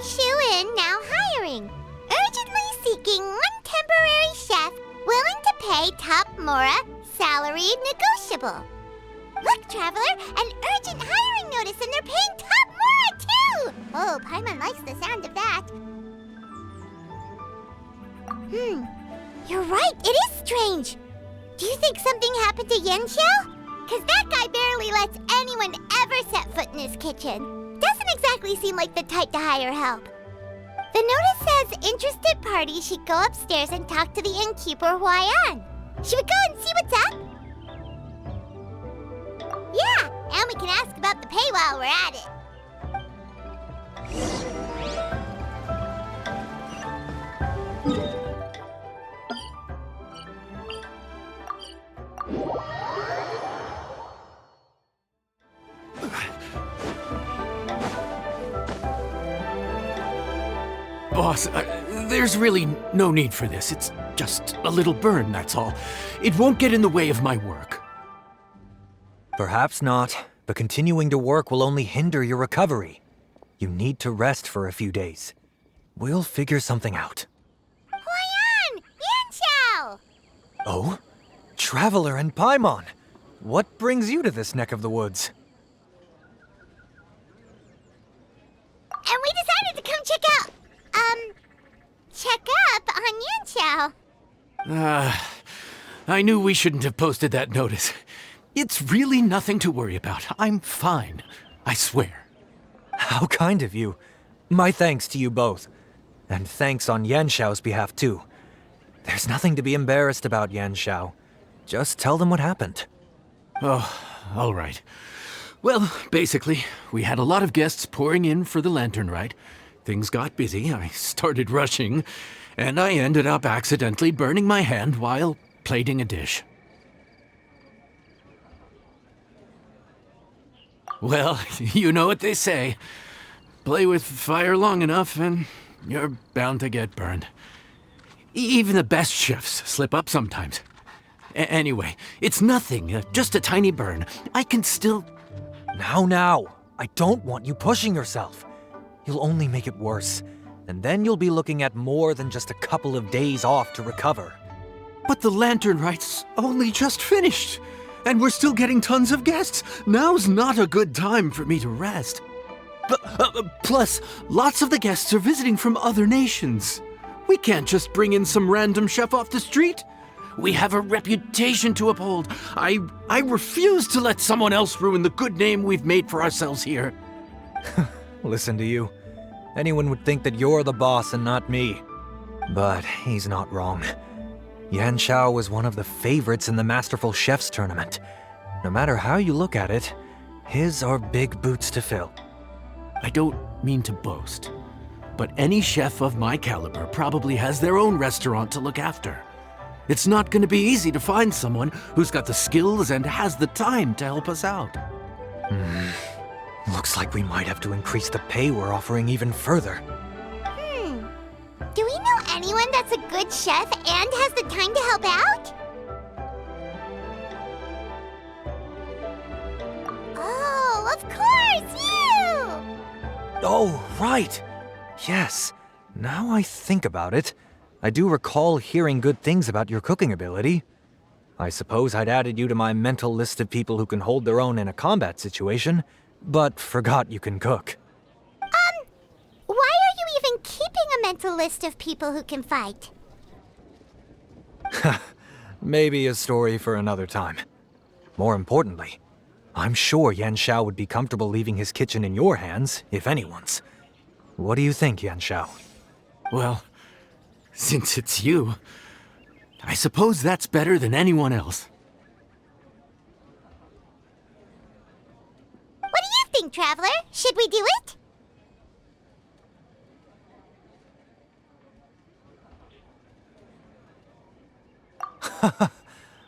Shuin now hiring. Urgently seeking one temporary chef willing to pay top Mora, salary negotiable. Look, Traveler, an urgent hiring notice and they're paying top Mora too! Oh, Paimon likes the sound of that. You're right, it is strange. Do you think something happened to Yanxiao? Cause that guy barely lets anyone ever set foot in his kitchen. Doesn't exactly seem like the type to hire help. The notice says interested parties should go upstairs and talk to the innkeeper Huayan. Should we go and see what's up? Yeah, and we can ask about the pay while we're at it. Boss, there's really no need for this. It's just a little burn, that's all. It won't get in the way of my work. Perhaps not, but continuing to work will only hinder your recovery. You need to rest for a few days. We'll figure something out. Huayan! Yanxiao! Oh? Traveler and Paimon! What brings you to this neck of the woods? And we decided to come check up on Yanxiao. I knew we shouldn't have posted that notice. It's really nothing to worry about. I'm fine. I swear. How kind of you. My thanks to you both. And thanks on Yanxiao's behalf, too. There's nothing to be embarrassed about, Yanxiao. Just tell them what happened. Oh, all right. Well, basically, we had a lot of guests pouring in for the lantern rite. Things got busy, I started rushing, and I ended up accidentally burning my hand while plating a dish. Well, you know what they say. Play with fire long enough and you're bound to get burned. Even the best chefs slip up sometimes. Anyway, it's nothing, just a tiny burn. I can still... Now, I don't want you pushing yourself. You'll only make it worse, and then you'll be looking at more than just a couple of days off to recover. But the lantern rite's only just finished, and we're still getting tons of guests. Now's not a good time for me to rest. Plus, lots of the guests are visiting from other nations. We can't just bring in some random chef off the street. We have a reputation to uphold. I refuse to let someone else ruin the good name we've made for ourselves here. Listen to you. Anyone would think that you're the boss and not me. But he's not wrong. Yanxiao was one of the favorites in the Masterful Chefs tournament. No matter how you look at it, his are big boots to fill. I don't mean to boast, but any chef of my caliber probably has their own restaurant to look after. It's not going to be easy to find someone who's got the skills and has the time to help us out. Looks like we might have to increase the pay we're offering even further. Do we know anyone that's a good chef and has the time to help out? Oh, of course, you! Oh, right. Yes. Now I think about it, I do recall hearing good things about your cooking ability. I suppose I'd added you to my mental list of people who can hold their own in a combat situation, but forgot you can cook. Why are you even keeping a mental list of people who can fight? Maybe a story for another time. More importantly, I'm sure Yanxiao would be comfortable leaving his kitchen in your hands, if anyone's. What do you think, Yanxiao? Well, since it's you, I suppose that's better than anyone else. What do you think, Traveler? Should we do it?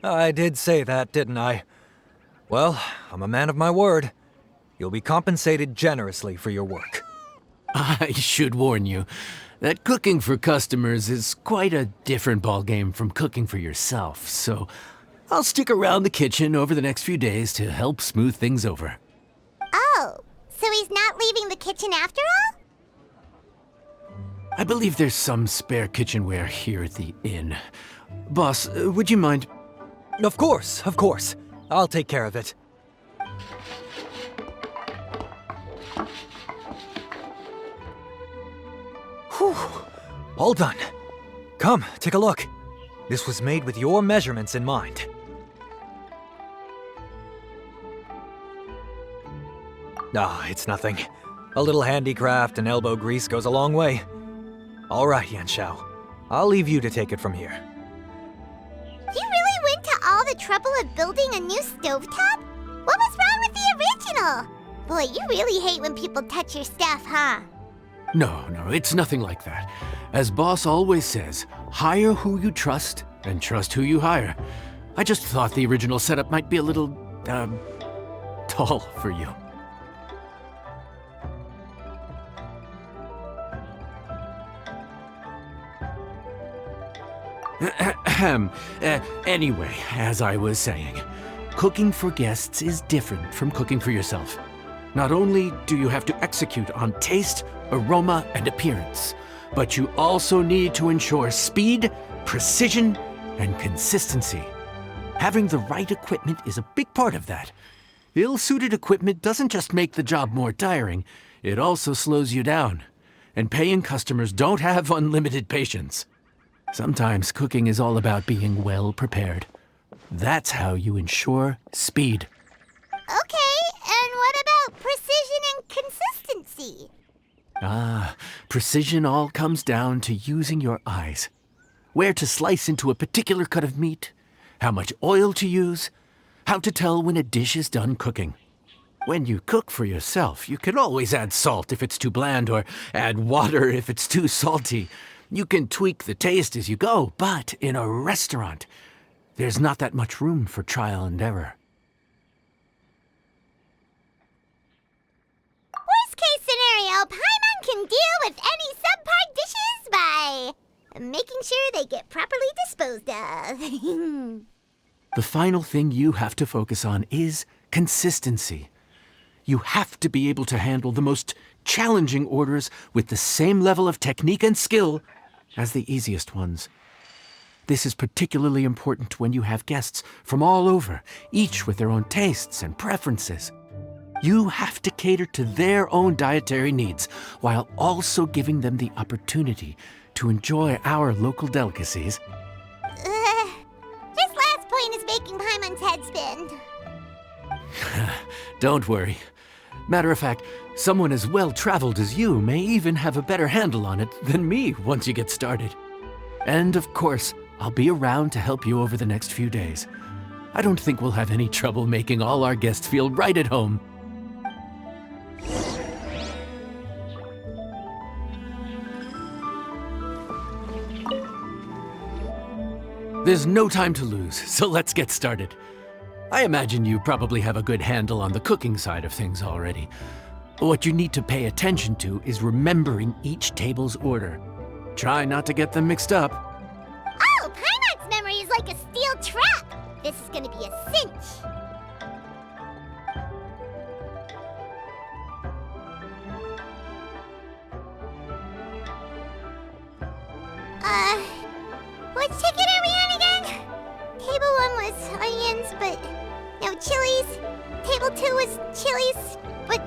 I did say that, didn't I? Well, I'm a man of my word. You'll be compensated generously for your work. I should warn you that cooking for customers is quite a different ballgame from cooking for yourself, so I'll stick around the kitchen over the next few days to help smooth things over. Oh, so he's not leaving the kitchen after all? I believe there's some spare kitchenware here at the inn. Boss, would you mind? Of course, of course. I'll take care of it. Whew. All done. Come, take a look. This was made with your measurements in mind. Ah, it's nothing. A little handicraft and elbow grease goes a long way. All right, Yanxiao. I'll leave you to take it from here. You really went to all the trouble of building a new stovetop? What was wrong with the original? Boy, you really hate when people touch your stuff, huh? No, it's nothing like that. As Boss always says, hire who you trust and trust who you hire. I just thought the original setup might be a little, tall for you. Anyway, as I was saying, cooking for guests is different from cooking for yourself. Not only do you have to execute on taste, aroma, and appearance, but you also need to ensure speed, precision, and consistency. Having the right equipment is a big part of that. Ill-suited equipment doesn't just make the job more tiring, it also slows you down. And paying customers don't have unlimited patience. Sometimes cooking is all about being well prepared. That's how you ensure speed. Okay, and what about precision and consistency? Precision all comes down to using your eyes. Where to slice into a particular cut of meat, how much oil to use, how to tell when a dish is done cooking. When you cook for yourself, you can always add salt if it's too bland or add water if it's too salty. You can tweak the taste as you go, but in a restaurant, there's not that much room for trial and error. Worst case scenario, Paimon can deal with any subpar dishes by making sure they get properly disposed of. The final thing you have to focus on is consistency. You have to be able to handle the most challenging orders with the same level of technique and skill as the easiest ones. This is particularly important when you have guests from all over, each with their own tastes and preferences. You have to cater to their own dietary needs while also giving them the opportunity to enjoy our local delicacies. This last point is making Paimon's head spin. Don't worry. Matter of fact, someone as well-traveled as you may even have a better handle on it than me once you get started. And of course, I'll be around to help you over the next few days. I don't think we'll have any trouble making all our guests feel right at home. There's no time to lose, so let's get started. I imagine you probably have a good handle on the cooking side of things already. What you need to pay attention to is remembering each table's order. Try not to get them mixed up. Oh, Paimon's memory is like a steel trap. This is gonna be a cinch. Which ticket are we on again? Table 1 was onions, but no chilies. Table 2 was chilies, but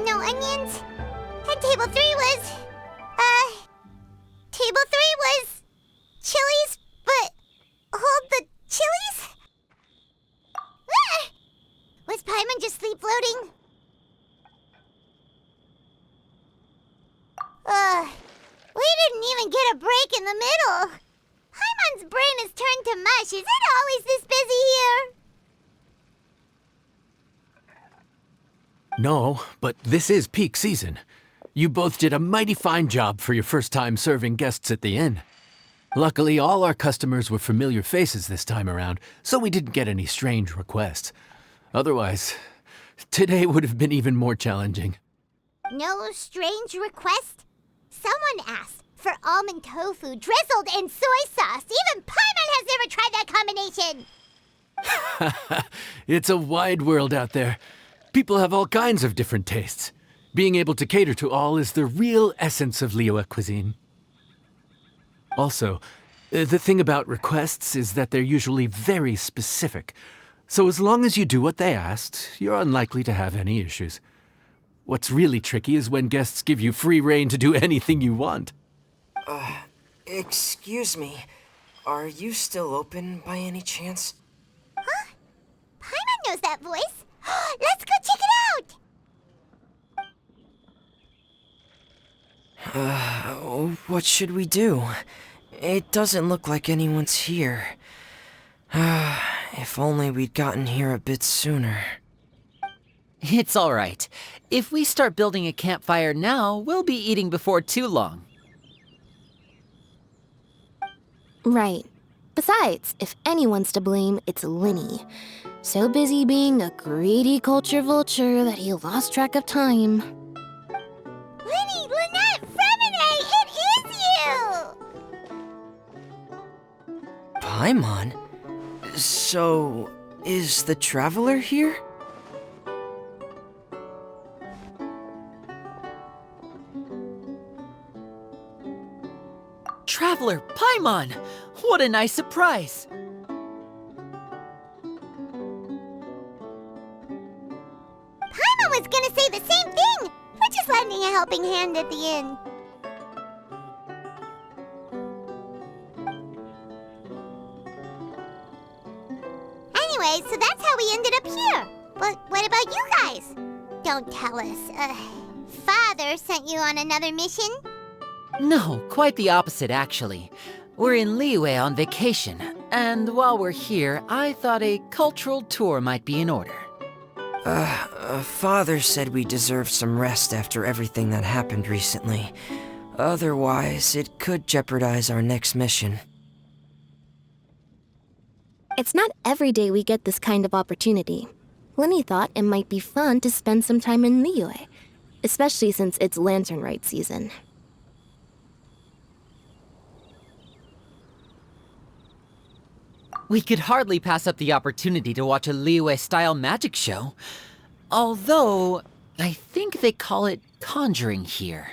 no onions. And table 3 was, table 3 was chilies, but hold the chilies? Ah! Was Paimon just sleep floating? We didn't even get a break in the middle. Paimon's brain has turned to mush. Is it always this busy No, but this is peak season. You both did a mighty fine job for your first time serving guests at the inn. Luckily, all our customers were familiar faces this time around, so we didn't get any strange requests. Otherwise, today would have been even more challenging. No strange request? Someone asked for almond tofu drizzled in soy sauce. Even Paimon has never tried that combination. It's a wide world out there. People have all kinds of different tastes. Being able to cater to all is the real essence of Liyue cuisine. Also, the thing about requests is that they're usually very specific. So as long as you do what they asked, you're unlikely to have any issues. What's really tricky is when guests give you free rein to do anything you want. Excuse me. Are you still open by any chance? Huh? Paimon knows that voice. Let's go check it out! What should we do? It doesn't look like anyone's here. If only we'd gotten here a bit sooner. It's all right. If we start building a campfire now, we'll be eating before too long. Right. Besides, if anyone's to blame, it's Linny. So busy being a greedy culture vulture that he lost track of time. Linny, Lynette, Fremine, it is you! Paimon? So, is the Traveler here? Traveler, Paimon! What a nice surprise! Paimon was gonna say the same thing! We're just lending a helping hand at the inn. Anyway, so that's how we ended up here. But what about you guys? Don't tell us. Father sent you on another mission? No, quite the opposite, actually. We're in Liyue on vacation, and while we're here, I thought a cultural tour might be in order. Father said we deserve some rest after everything that happened recently. Otherwise, it could jeopardize our next mission. It's not every day we get this kind of opportunity. Linny thought it might be fun to spend some time in Liyue, especially since it's Lantern Rite season. We could hardly pass up the opportunity to watch a Liyue-style magic show. Although, I think they call it conjuring here.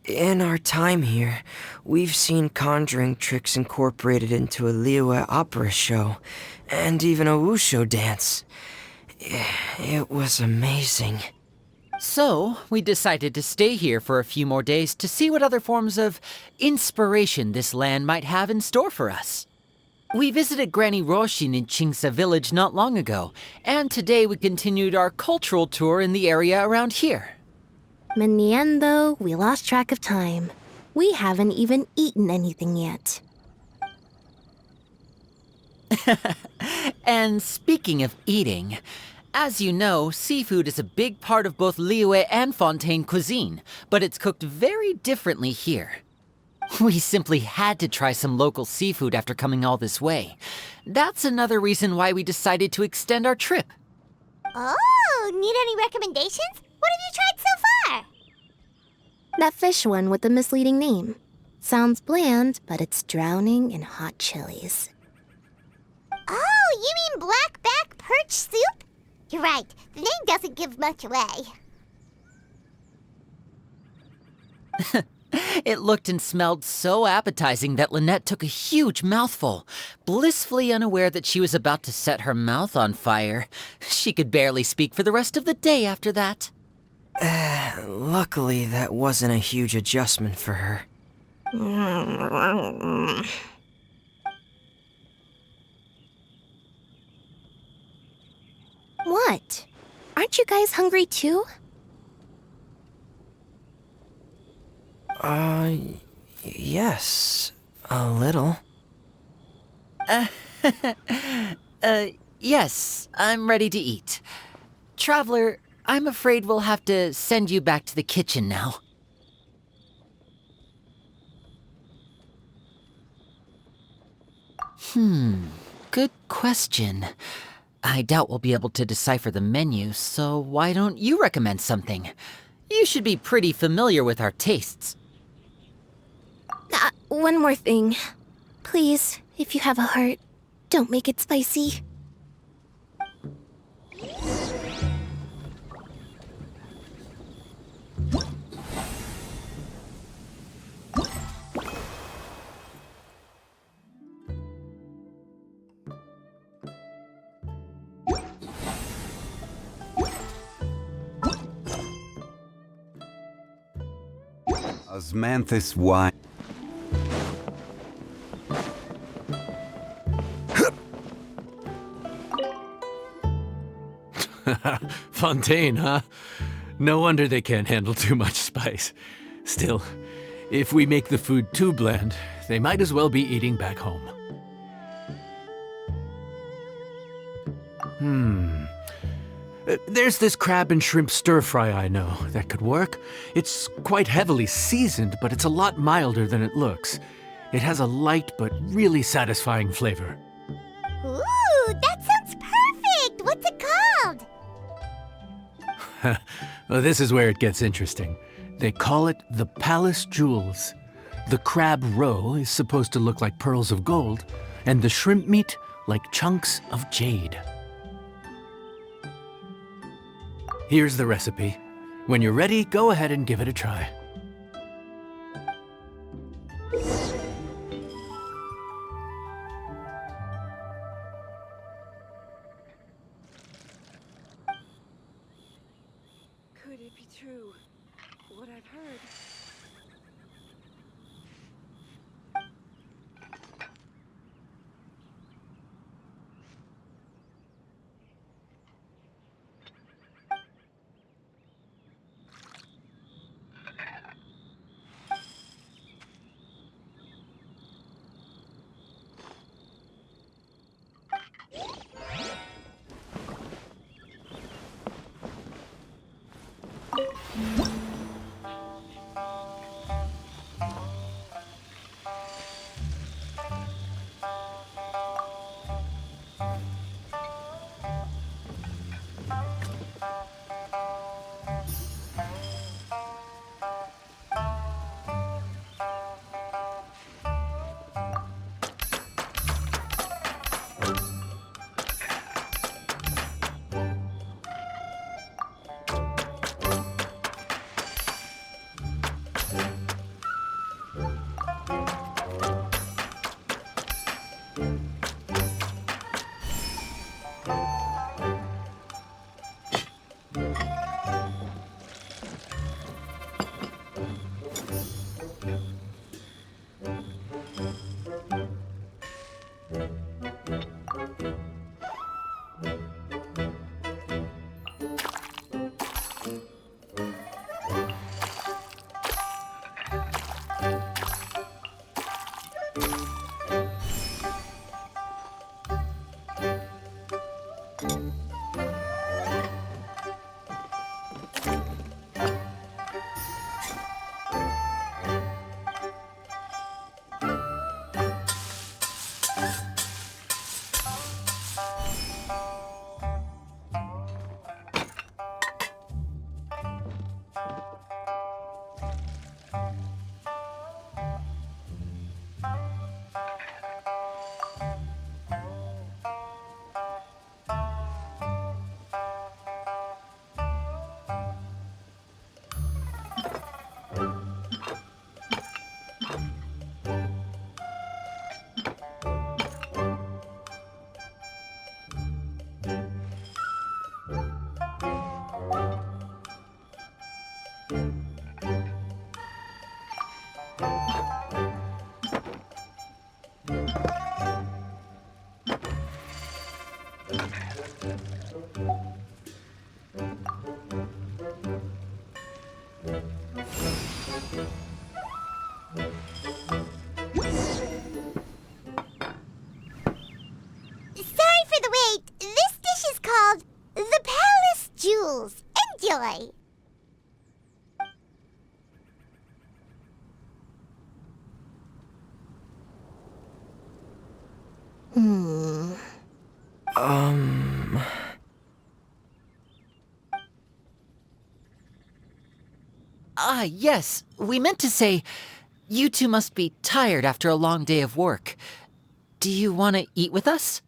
In our time here, we've seen conjuring tricks incorporated into a Liyue opera show, and even a wushu dance. It was amazing. So, we decided to stay here for a few more days to see what other forms of inspiration this land might have in store for us. We visited Granny Roshin in Chingsa village not long ago, and today we continued our cultural tour in the area around here. In the end, though, we lost track of time. We haven't even eaten anything yet. And speaking of eating, as you know, seafood is a big part of both Liyue and Fontaine cuisine, but it's cooked very differently here. We simply had to try some local seafood after coming all this way. That's another reason why we decided to extend our trip. Oh, need any recommendations? What have you tried so far? That fish one with the misleading name. Sounds bland, but it's drowning in hot chilies. Oh, you mean blackback perch soup? You're right, the name doesn't give much away. It looked and smelled so appetizing that Lynette took a huge mouthful, blissfully unaware that she was about to set her mouth on fire. She could barely speak for the rest of the day after that. Luckily, that wasn't a huge adjustment for her. What? Aren't you guys hungry too? Yes, a little. Yes, I'm ready to eat. Traveler, I'm afraid we'll have to send you back to the kitchen now. Good question. I doubt we'll be able to decipher the menu, so why don't you recommend something? You should be pretty familiar with our tastes. One more thing. Please, if you have a heart, don't make it spicy. Osmanthus wine. Fontaine, huh? No wonder they can't handle too much spice. Still, if we make the food too bland, they might as well be eating back home. There's this crab and shrimp stir-fry I know that could work. It's quite heavily seasoned, but it's a lot milder than it looks. It has a light but really satisfying flavor. Ooh, that sounds perfect! What's it called? Well, this is where it gets interesting. They call it the Palace Jewels. The crab roe is supposed to look like pearls of gold, and the shrimp meat like chunks of jade. Here's the recipe. When you're ready, go ahead and give it a try. Could it be true? What I've heard. Sorry for the wait. This dish is called the Palace jewels. Enjoy! Ah, yes. We meant to say, you two must be tired after a long day of work. Do you want to eat with us?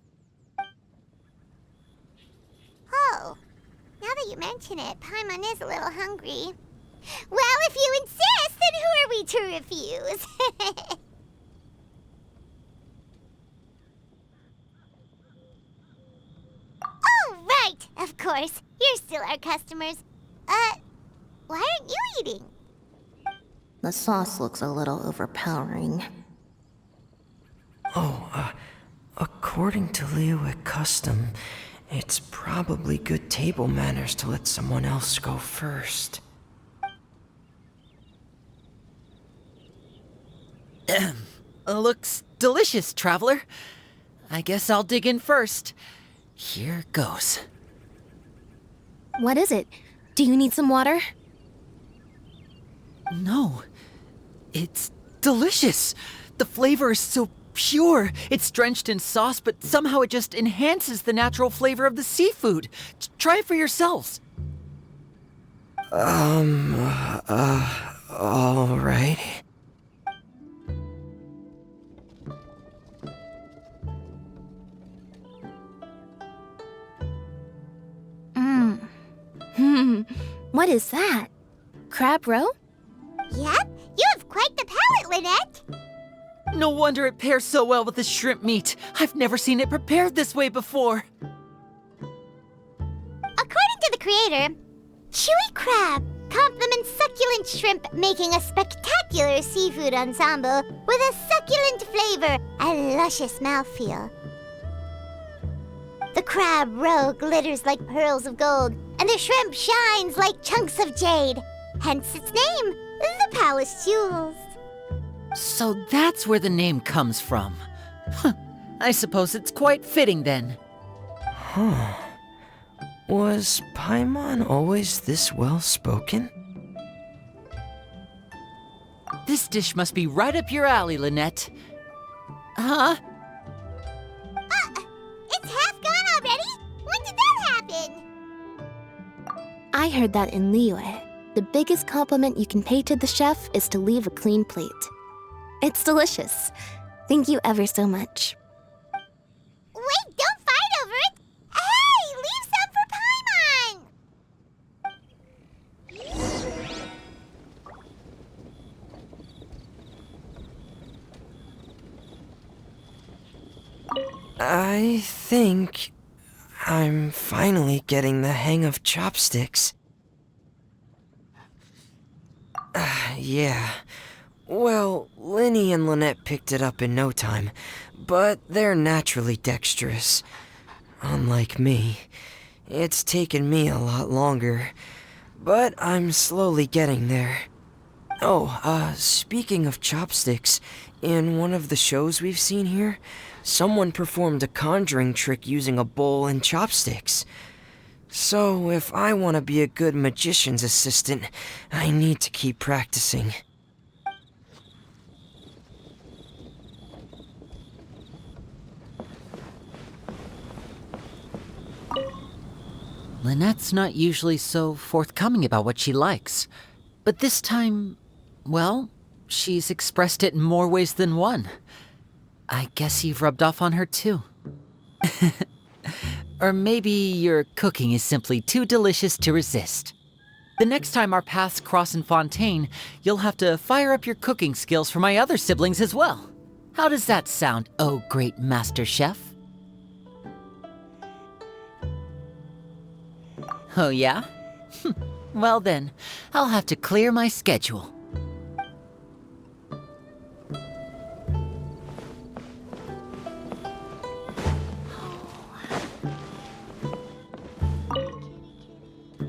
Oh, now that you mention it, Paimon is a little hungry. Well, if you insist, then who are we to refuse? Oh, right! Of course. You're still our customers. Why aren't you eating? The sauce looks a little overpowering. According to Liyue custom, it's probably good table manners to let someone else go first. Looks delicious, traveler. I guess I'll dig in first. Here goes. What is it? Do you need some water? No. It's delicious. The flavor is so pure. It's drenched in sauce, but somehow it just enhances the natural flavor of the seafood. Try it for yourselves. Alright. What is that? Crab roe? Yep, you have quite the palate, Lynette. No wonder it pairs so well with the shrimp meat. I've never seen it prepared this way before. According to the creator, chewy crab complements succulent shrimp, making a spectacular seafood ensemble with a succulent flavor and luscious mouthfeel. The crab roe glitters like pearls of gold, and the shrimp shines like chunks of jade. Hence its name, the Palace Jewels. So that's where the name comes from. Huh. I suppose it's quite fitting then. Was Paimon always this well-spoken? This dish must be right up your alley, Lynette. Huh? It's half gone already? When did that happen? I heard that in Liyue, the biggest compliment you can pay to the chef is to leave a clean plate. It's delicious. Thank you ever so much. Wait, don't fight over it! Hey, leave some for Paimon! I think I'm finally getting the hang of chopsticks. Yeah. Well, Linny and Lynette picked it up in no time, but they're naturally dexterous. Unlike me, it's taken me a lot longer, but I'm slowly getting there. Oh, speaking of chopsticks, in one of the shows we've seen here, someone performed a conjuring trick using a bowl and chopsticks. So, if I want to be a good magician's assistant, I need to keep practicing. Lynette's not usually so forthcoming about what she likes. But this time, well, she's expressed it in more ways than one. I guess you've rubbed off on her too. Or maybe your cooking is simply too delicious to resist. The next time our paths cross in Fontaine, you'll have to fire up your cooking skills for my other siblings as well. How does that sound, oh great master chef? Oh yeah? Well then, I'll have to clear my schedule.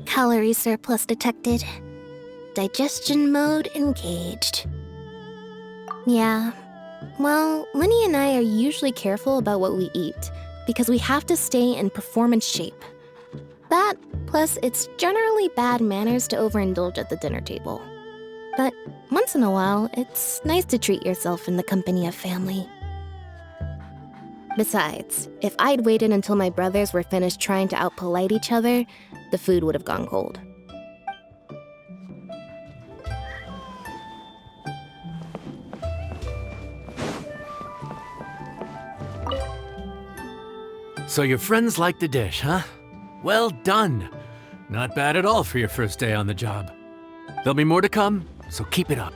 Calorie surplus detected. Digestion mode engaged. Yeah. Well, Linny and I are usually careful about what we eat because we have to stay in performance shape. That Plus, it's generally bad manners to overindulge at the dinner table. But once in a while, it's nice to treat yourself in the company of family. Besides, if I'd waited until my brothers were finished trying to outpolite each other, the food would have gone cold. So your friends like the dish, huh? Well done. Not bad at all for your first day on the job. There'll be more to come, so keep it up.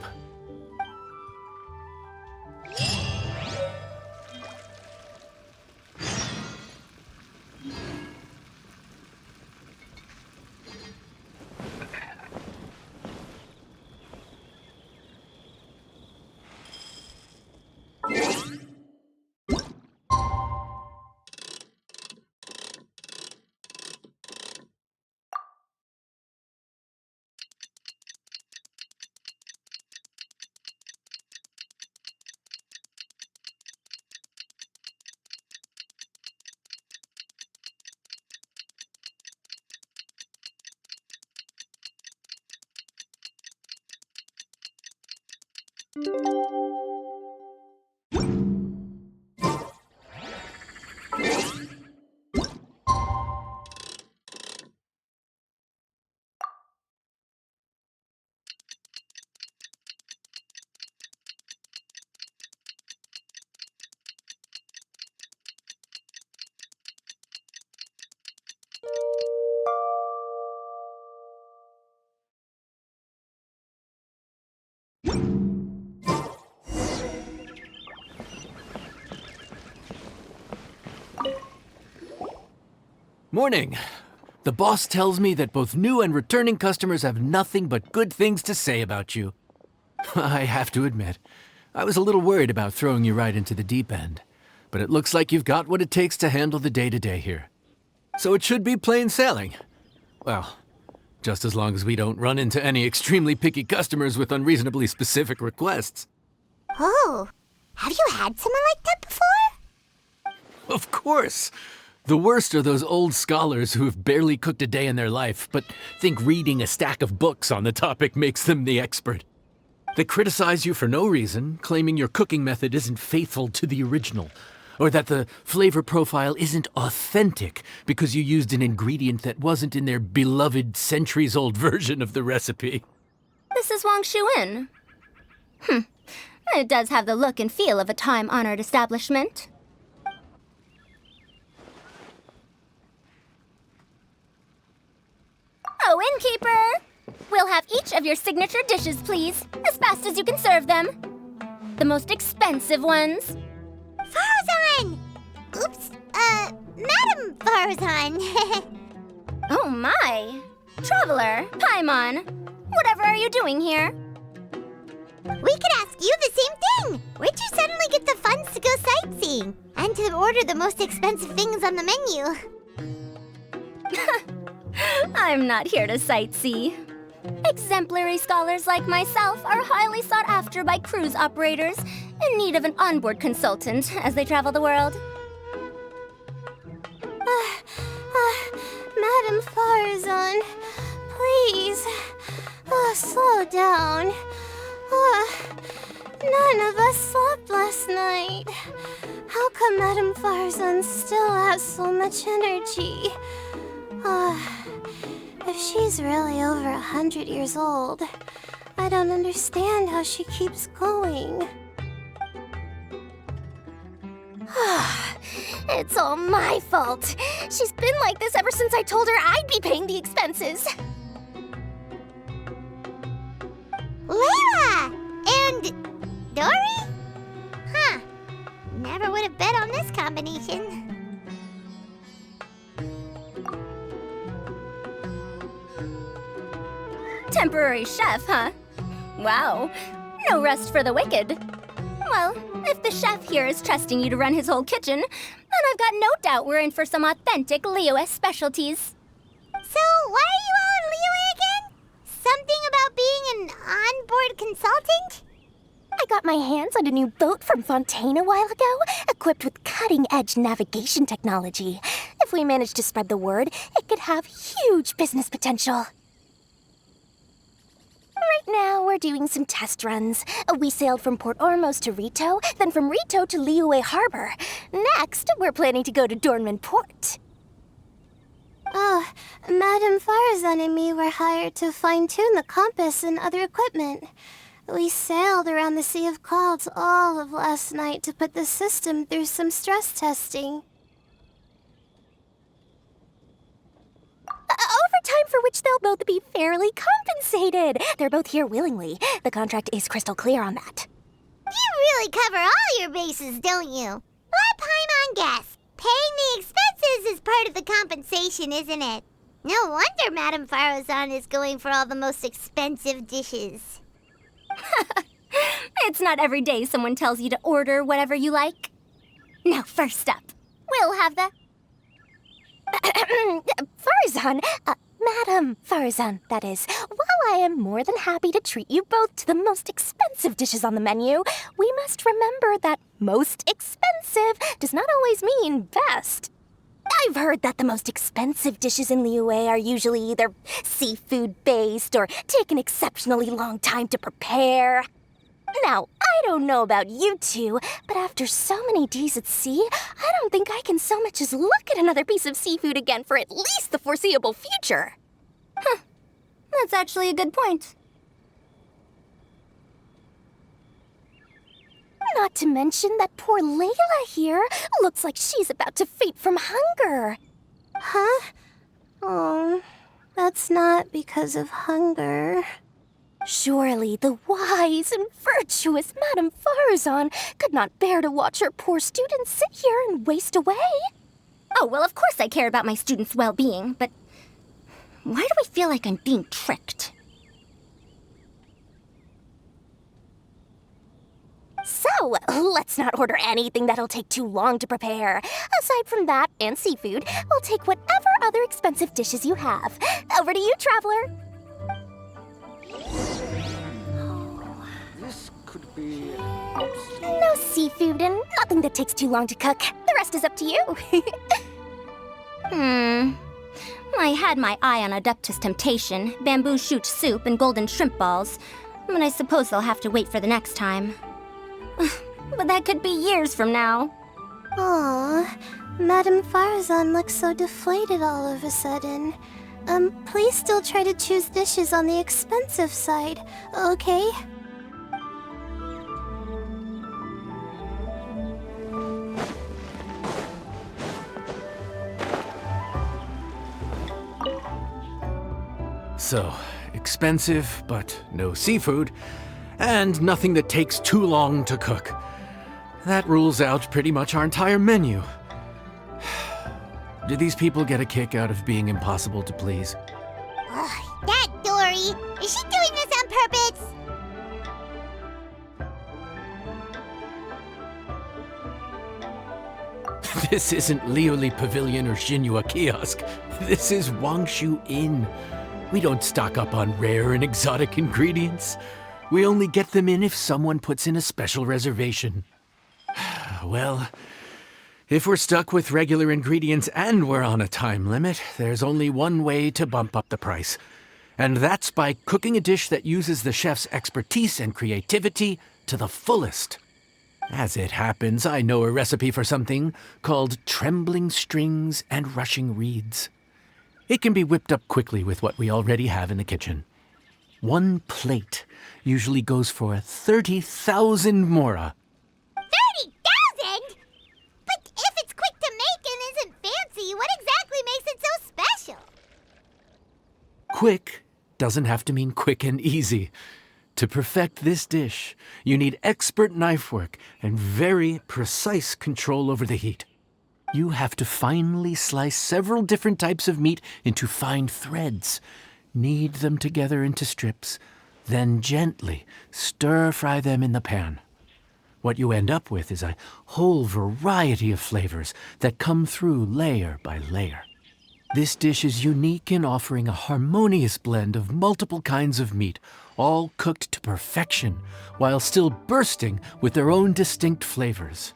Morning. The boss tells me that both new and returning customers have nothing but good things to say about you. I have to admit, I was a little worried about throwing you right into the deep end, but it looks like you've got what it takes to handle the day-to-day here. So it should be plain sailing. Well, just as long as we don't run into any extremely picky customers with unreasonably specific requests. Oh, have you had someone like that before? Of course! The worst are those old scholars who have barely cooked a day in their life, but think reading a stack of books on the topic makes them the expert. They criticize you for no reason, claiming your cooking method isn't faithful to the original, or that the flavor profile isn't authentic because you used an ingredient that wasn't in their beloved centuries-old version of the recipe. This is Wang Shuin. It does have the look and feel of a time-honored establishment. Oh, innkeeper! We'll have each of your signature dishes, please, as fast as you can serve them. The most expensive ones. Farzan! Oops, Madam Farzan. Oh my! Traveler, Paimon, whatever are you doing here? We could ask you the same thing. Where'd you suddenly get the funds to go sightseeing? And to order the most expensive things on the menu? I'm not here to sightsee. Exemplary scholars like myself are highly sought after by cruise operators in need of an onboard consultant as they travel the world. Madam Farzan, please, slow down. None of us slept last night. How come Madam Farzan still has so much energy? If she's really over 100 years old, I don't understand how she keeps going. It's all my fault. She's been like this ever since I told her I'd be paying the expenses. Layla! And Dory? Huh. Never would have bet on this combination. Temporary chef, huh? Wow. No rest for the wicked. Well, if the chef here is trusting you to run his whole kitchen, then I've got no doubt we're in for some authentic Liyue specialties. So, why are you all in Liyue again? Something about being an onboard consultant? I got my hands on a new boat from Fontaine a while ago, equipped with cutting-edge navigation technology. If we manage to spread the word, it could have huge business potential. Right now, we're doing some test runs. We sailed from Port Ormos to Rito, then from Rito to Liyue Harbor. Next, we're planning to go to Dornman Port. Oh, Madame Farazan and me were hired to fine-tune the compass and other equipment. We sailed around the Sea of Clouds all of last night to put the system through some stress testing. Overtime for which they'll both be fairly compensated. They're both here willingly. The contract is crystal clear on that. You really cover all your bases, don't you? Let Paimon guess. Paying the expenses is part of the compensation, isn't it? No wonder Madame Farazan is going for all the most expensive dishes. It's not every day someone tells you to order whatever you like. Now, first up, we'll have the... Farazan, Madame Farazan, that is. While I am more than happy to treat you both to the most expensive dishes on the menu, we must remember that most expensive does not always mean best. I've heard that the most expensive dishes in Liyue are usually either seafood-based or take an exceptionally long time to prepare. Now, I don't know about you two, but after so many days at sea, I don't think I can so much as look at another piece of seafood again for at least the foreseeable future. Huh. That's actually a good point. Not to mention that poor Layla here looks like she's about to faint from hunger. Huh? Oh, that's not because of hunger. Surely the wise and virtuous Madame Farazan could not bear to watch her poor students sit here and waste away. Oh, well, of course I care about my students' well-being, but why do I feel like I'm being tricked? So, let's not order anything that'll take too long to prepare. Aside from that and seafood, we'll take whatever other expensive dishes you have. Over to you, Traveler. This could be... No seafood and nothing that takes too long to cook. The rest is up to you. I had my eye on Adeptus Temptation, bamboo shoot soup, and golden shrimp balls, but I suppose they'll have to wait for the next time. But that could be years from now. Aw, Madame Farazan looks so deflated all of a sudden. Please still try to choose dishes on the expensive side, okay? So, expensive, but no seafood, and nothing that takes too long to cook. That rules out pretty much our entire menu. Do these people get a kick out of being impossible to please? Ugh, that Dory! Is she doing this on purpose? This isn't Liuli Pavilion or Xinhua Kiosk. This is Wangshu Inn. We don't stock up on rare and exotic ingredients. We only get them in if someone puts in a special reservation. Well, if we're stuck with regular ingredients and we're on a time limit, there's only one way to bump up the price. And that's by cooking a dish that uses the chef's expertise and creativity to the fullest. As it happens, I know a recipe for something called trembling strings and rushing reeds. It can be whipped up quickly with what we already have in the kitchen. One plate usually goes for 30,000 mora. 30,000? But if it's quick to make and isn't fancy, what exactly makes it so special? Quick doesn't have to mean quick and easy. To perfect this dish, you need expert knife work and very precise control over the heat. You have to finely slice several different types of meat into fine threads, knead them together into strips, then gently stir-fry them in the pan. What you end up with is a whole variety of flavors that come through layer by layer. This dish is unique in offering a harmonious blend of multiple kinds of meat, all cooked to perfection, while still bursting with their own distinct flavors.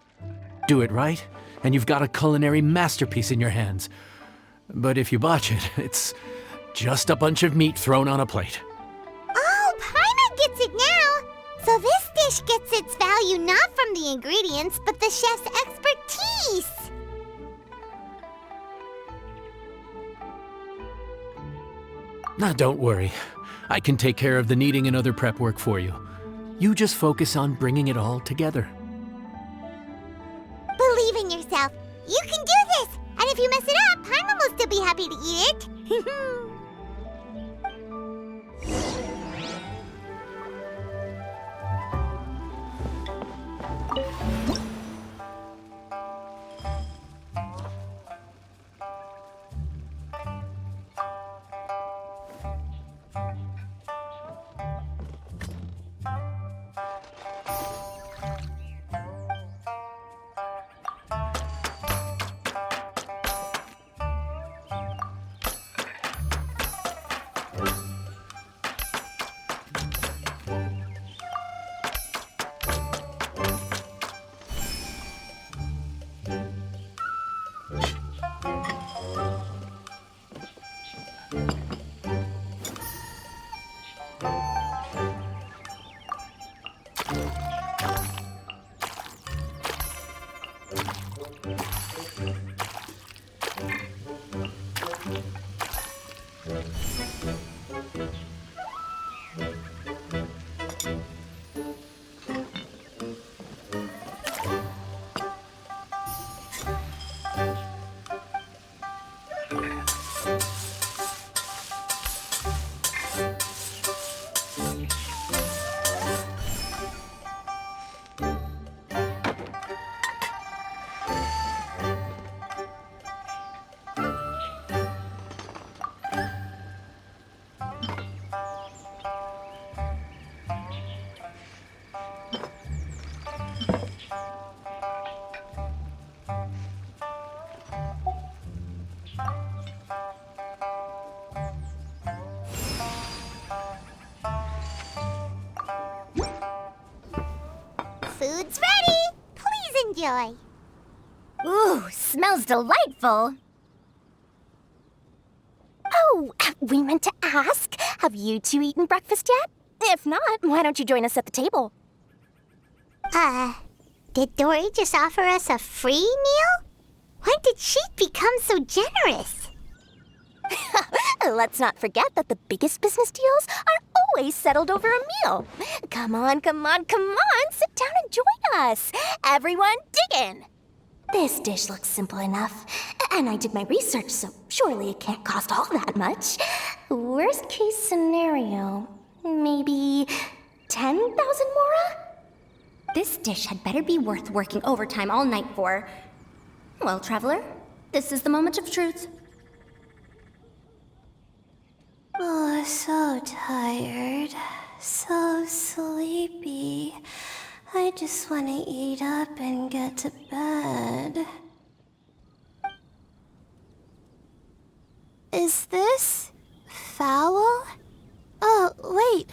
Do it right, and you've got a culinary masterpiece in your hands. But if you botch it, it's just a bunch of meat thrown on a plate. Oh, Paimon gets it now! So this dish gets its value not from the ingredients, but the chef's expertise! Now, don't worry. I can take care of the kneading and other prep work for you. You just focus on bringing it all together. Believe in yourself. You can do this! And if you mess it up, Paimon will still be happy to eat it. Food's ready! Please enjoy. Ooh, smells delightful. Oh, we meant to ask, have you two eaten breakfast yet? If not, why don't you join us at the table? Did Dory just offer us a free meal? When did she become so generous? Let's not forget that the biggest business deals are always settled over a meal. Come on, come on, come on, sit down and join us. Everyone, dig in. This dish looks simple enough, and I did my research, so surely it can't cost all that much. Worst case scenario, maybe 10,000 mora? This dish had better be worth working overtime all night for. Well, traveler, this is the moment of truth. Oh, so tired. So sleepy. I just want to eat up and get to bed. Is this foul? Oh, wait.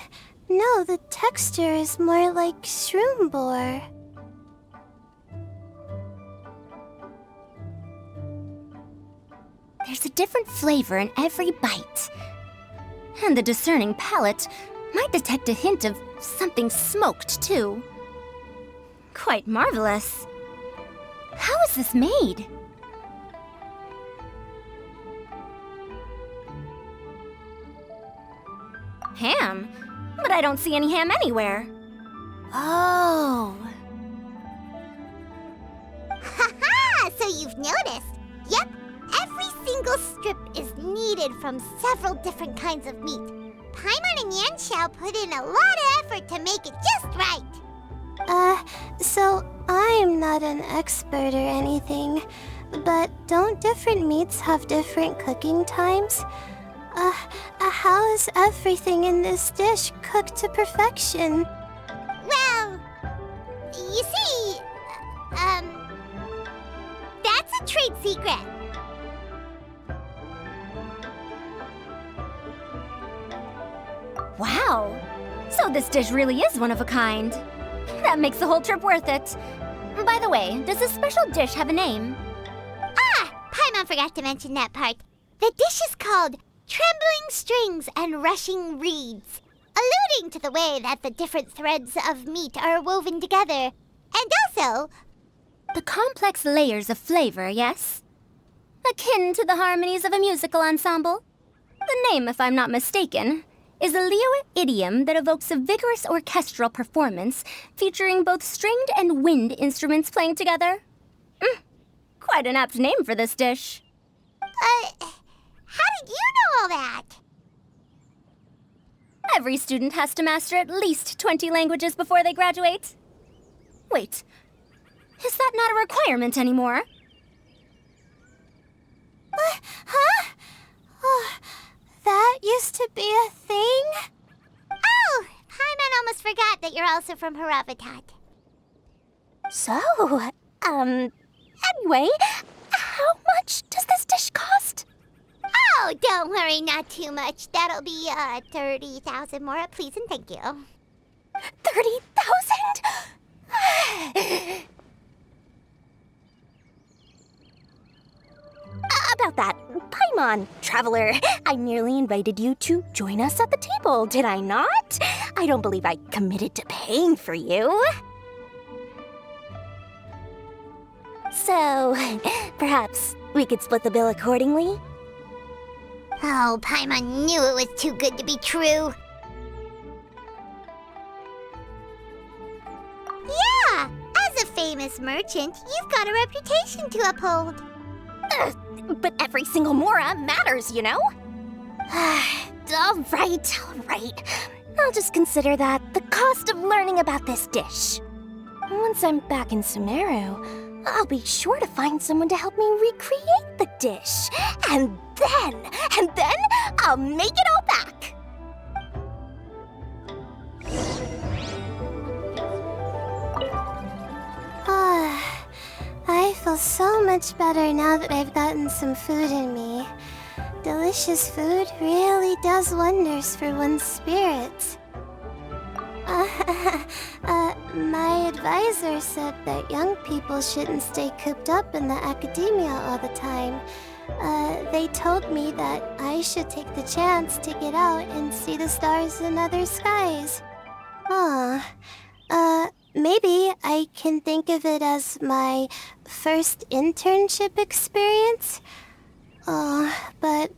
No, the texture is more like shroom boar. There's a different flavor in every bite. And the discerning palate might detect a hint of something smoked, too. Quite marvelous. How is this made? Ham? But I don't see any ham anywhere. Oh. Ha-ha! So you've noticed. Yep, every single strip is kneaded from several different kinds of meat. Paimon and Yanxiao put in a lot of effort to make it just right. So I'm not an expert or anything, but don't different meats have different cooking times? How is everything in this dish cooked to perfection? Well, you see, that's a trade secret. Wow! So this dish really is one of a kind. That makes the whole trip worth it. By the way, does this special dish have a name? Ah! Paimon forgot to mention that part. The dish is called Trembling Strings and Rushing Reeds, alluding to the way that the different threads of meat are woven together. And also... The complex layers of flavor, yes? Akin to the harmonies of a musical ensemble? The name, if I'm not mistaken, is a Liyue idiom that evokes a vigorous orchestral performance featuring both stringed and wind instruments playing together. Quite an apt name for this dish. How did you know all that? Every student has to master at least 20 languages before they graduate. Wait, is that not a requirement anymore? Huh? Oh, that used to be a thing? Oh, Paimon almost forgot that you're also from Haravatat. So, anyway, how much does this dish cost? Oh, don't worry, not too much. That'll be, 30,000 more, please and thank you. 30,000? About that, Paimon, traveler, I nearly invited you to join us at the table, did I not? I don't believe I committed to paying for you. So, perhaps we could split the bill accordingly? Oh, Paimon knew it was too good to be true. Yeah, as a famous merchant, you've got a reputation to uphold. But every single mora matters, you know? All right. I'll just consider that the cost of learning about this dish. Once I'm back in Sumeru, I'll be sure to find someone to help me recreate the dish. And then I'll make it all back. I feel so much better now that I've gotten some food in me. Delicious food really does wonders for one's spirits. My advisor said that young people shouldn't stay cooped up in the academia all the time. They told me that I should take the chance to get out and see the stars in other skies. Maybe I can think of it as my first internship experience. But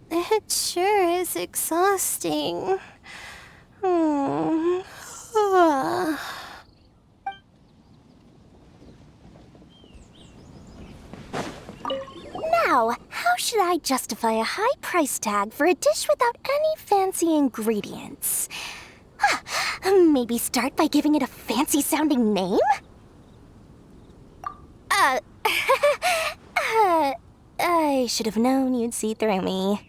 it sure is exhausting. Now, how should I justify a high price tag for a dish without any fancy ingredients? Maybe start by giving it a fancy-sounding name? I should have known you'd see through me.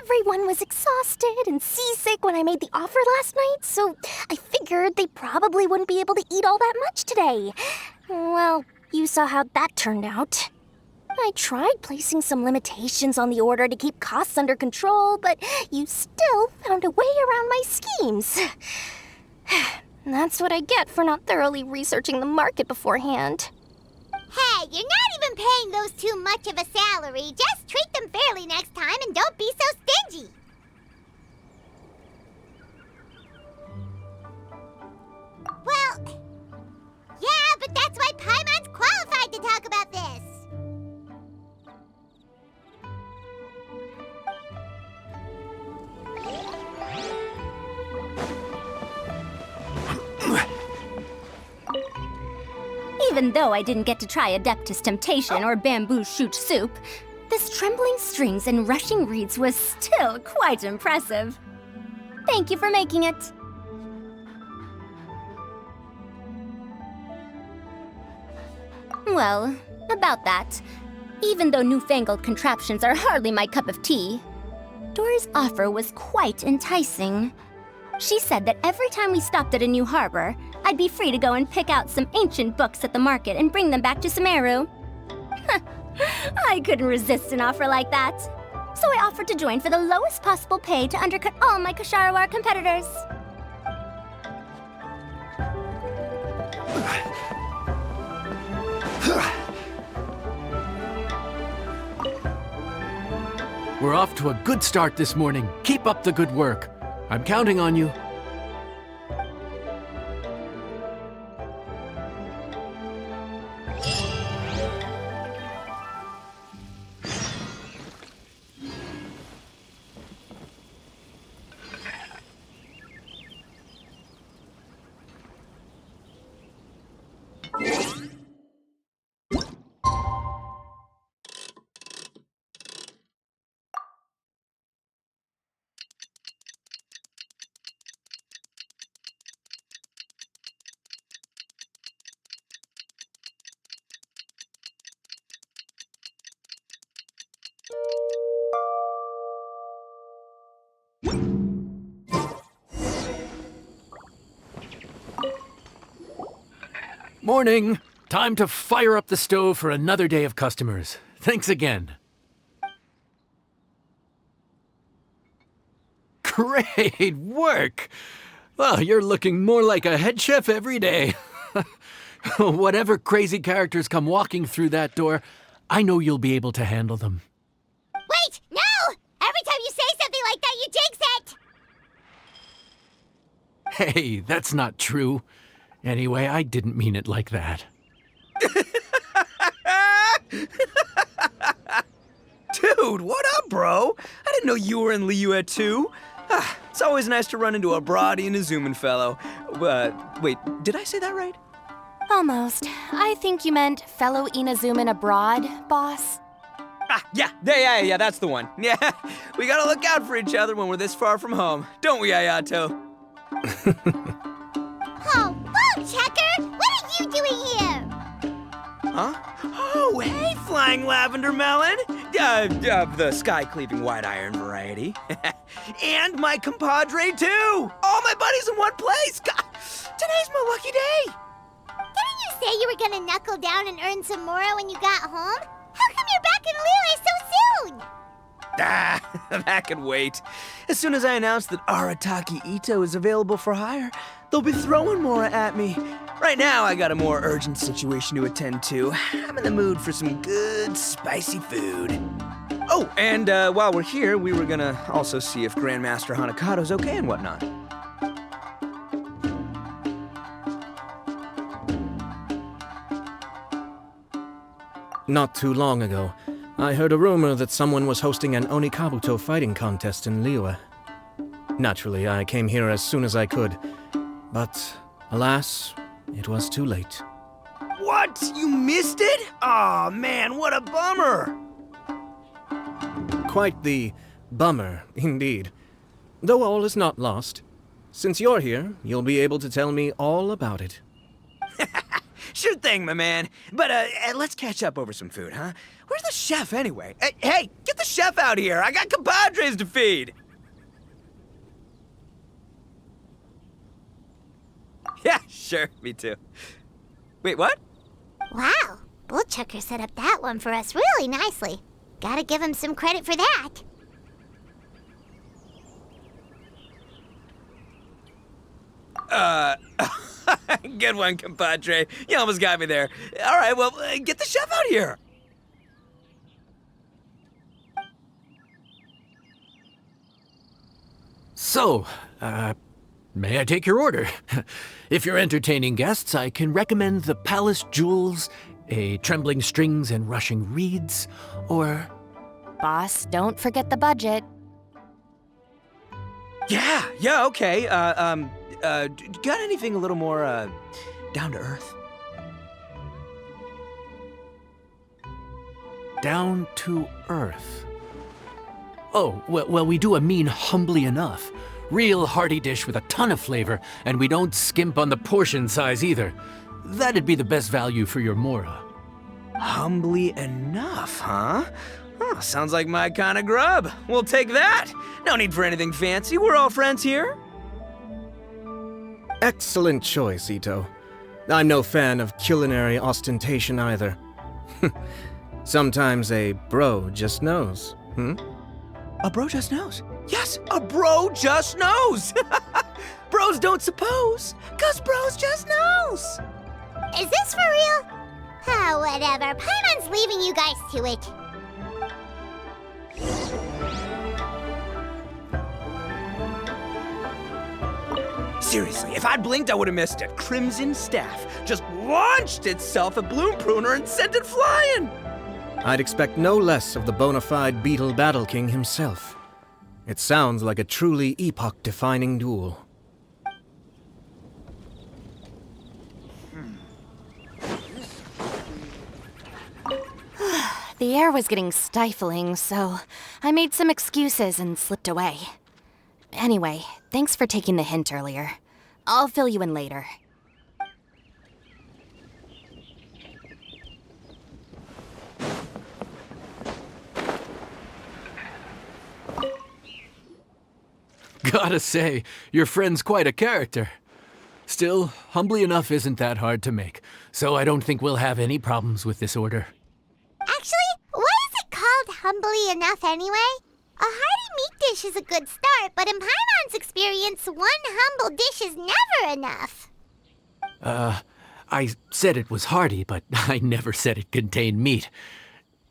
Everyone was exhausted and seasick when I made the offer last night, so I figured they probably wouldn't be able to eat all that much today. Well, you saw how that turned out. I tried placing some limitations on the order to keep costs under control, but you still found a way around my schemes. That's what I get for not thoroughly researching the market beforehand. Hey, you're not even paying those too much of a salary. Just treat them fairly next time and don't be so stingy. Well, yeah, but that's why Paimon's qualified to talk about this. Even though I didn't get to try Adeptus Temptation or Bamboo Shoot Soup, this Trembling Strings and Rushing Reeds was still quite impressive. Thank you for making it. Well, about that, even though newfangled contraptions are hardly my cup of tea, Dora's offer was quite enticing. She said that every time we stopped at a new harbor, I'd be free to go and pick out some ancient books at the market and bring them back to Sumeru. I couldn't resist an offer like that. so I offered to join for the lowest possible pay to undercut all my Ksharawar competitors. We're off to a good start this morning. Keep up the good work. I'm counting on you. Morning! Time to fire up the stove for another day of customers. Thanks again. Great work! Well, you're looking more like a head chef every day. Whatever crazy characters come walking through that door, I know you'll be able to handle them. Wait! No! Every time you say something like that, you jinx it! Hey, that's not true. Anyway, I didn't mean it like that. Dude, what up, bro? I didn't know you were in Liyue too. It's always nice to run into a Brody and a Zoomin fellow. Wait, did I say that right? Almost. I think you meant fellow Inazuman abroad, boss. Yeah, that's the one. Yeah, we gotta look out for each other when we're this far from home. Don't we, Ayato? Oh, Checker! What are you doing here? Huh? Oh, hey, Flying Lavender Melon! The sky-cleaving white iron variety. And my compadre, too! All my buddies in one place! God, today's my lucky day! Didn't you say you were gonna knuckle down and earn some Mora when you got home? How come you're back in Liyue so soon? That could wait. As soon as I announce that Arataki Ito is available for hire, they'll be throwing Mora at me. Right now, I got a more urgent situation to attend to. I'm in the mood for some good, spicy food. Oh, and while we're here, we were gonna also see if Grandmaster Hanakado's okay and whatnot. Not too long ago, I heard a rumor that someone was hosting an Onikabuto fighting contest in Liyue. Naturally, I came here as soon as I could, but alas, it was too late. What? You missed it? Aw, man, what a bummer! Quite the bummer, indeed. Though all is not lost. Since you're here, you'll be able to tell me all about it. Sure thing, my man. But let's catch up over some food, huh? Where's the chef, anyway? Hey, get the chef out here! I got compadres to feed! Yeah, sure, me too. Wait, what? Wow, Bullchucker set up that one for us really nicely. Gotta give him some credit for that. Good one, compadre. You almost got me there. All right, well, get the chef out here. So, may I take your order? If you're entertaining guests, I can recommend the Palace Jewels, a Trembling Strings and Rushing Reeds, or... Boss, don't forget the budget. Yeah, okay. Got anything a little more, down to earth? Down to earth. Oh, well, we do a mean humbly enough. Real hearty dish with a ton of flavor, and we don't skimp on the portion size either. That'd be the best value for your Mora. Humbly enough, huh? Oh, sounds like my kind of grub. We'll take that. No need for anything fancy. We're all friends here. Excellent choice, Ito. I'm no fan of culinary ostentation either. Sometimes a bro just knows, A bro just knows. Yes, a bro just knows. Bros don't suppose, 'cause bros just knows. Is this for real? Oh, whatever. Paimon's leaving you guys to it. Seriously, if I'd blinked, I would have missed it. Crimson Staff just launched itself at Bloom Pruner and sent it flying. I'd expect no less of the bona fide Beetle Battle King himself. It sounds like a truly epoch-defining duel. The air was getting stifling, so I made some excuses and slipped away. Anyway, thanks for taking the hint earlier. I'll fill you in later. Gotta say, your friend's quite a character. Still, humbly enough isn't that hard to make, so I don't think we'll have any problems with this order. Actually, why is it called humbly enough anyway? A hearty meat dish is a good start, but in Paimon's experience, one humble dish is never enough. I said it was hearty, but I never said it contained meat.